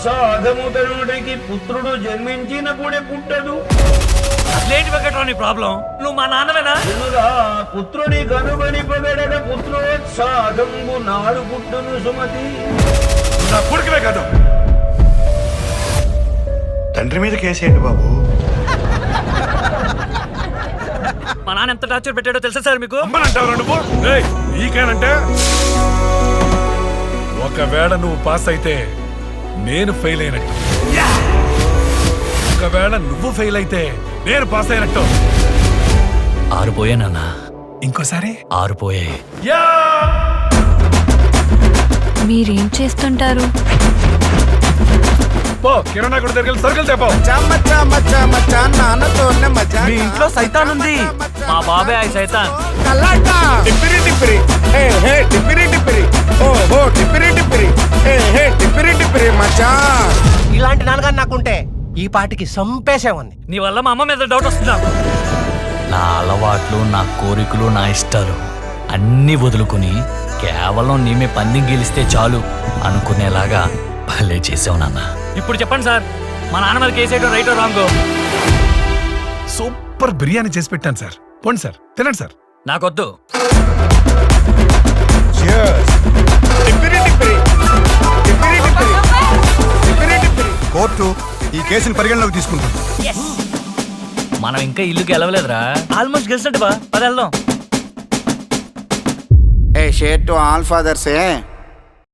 పుత్రోత్సాహముతనుడికి పుత్రుడు జన్మించినప్పుడే పుట్టదు. అసలేంటి వెంకట్రావు ప్రాబ్లం? నువ్వు మా నాన్నవేనా? వినురా, పుత్రుని కనుగొని పగడక పుత్రోత్సాహంబు నాడు పుట్టును సుమతి. నా కొడుకువే కాదు, తండ్రి మీద కేసేయండి బాబు. మా నాన్న ఎంత టార్చర్ పెట్టాడో తెలుసా సార్ మీకు? అమ్మనంటావు నువ్వు? నీకేనంటే ఒకవేళ నువ్వు పాస్ అయితే నేను ఫెయిల్ అయినట్టు, ఒకవేళ నువ్వు ఫెయిల్ అయితే నేను పాస్ అయినట్టు. 6 పోయానన్నా. ఇంకోసారి 6 పోయాయి. మీరేం చేస్తుంటారు? పో కిరాణా కొట్టు దగ్గరికి సరుకులు తెపో. మీ ఇంట్లో సైతాన్ ఉంది. మా బాబాయ్ ఆ సైతాన్. ఇలాంటి నాన్నగారు నాకుంటే ఈ పాటికి సంపేసేవాన్ని. నీ వల్ల మా అమ్మ మీద డౌట్ వస్తుందా? నా అలవాట్లు, నా కోరికలు, నా ఇష్టాలు అన్నీ వదులుకుని కేవలం నీమే పందెం గెలిస్తే చాలు అనుకునేలాగా భలే చేసావు నాన్న. ఇప్పుడు చెప్పండి సార్, మా నాన్న మీద కేసేయడం రైటో రాంగో? సూపర్ బిర్యానీ చేసి పెట్టాను సార్. పోండి సార్, తినండి సార్. నాకొద్దు. కోర్టు ఈ కేసుని పరిగణలోకి తీసుకుంటుంది. మనం ఇంకా ఇల్లు గెలవలేదురా. ఆల్మోస్ట్ గెలిచినట్టు బా. పద వెళ్దాం. Share to all ఫాదర్సే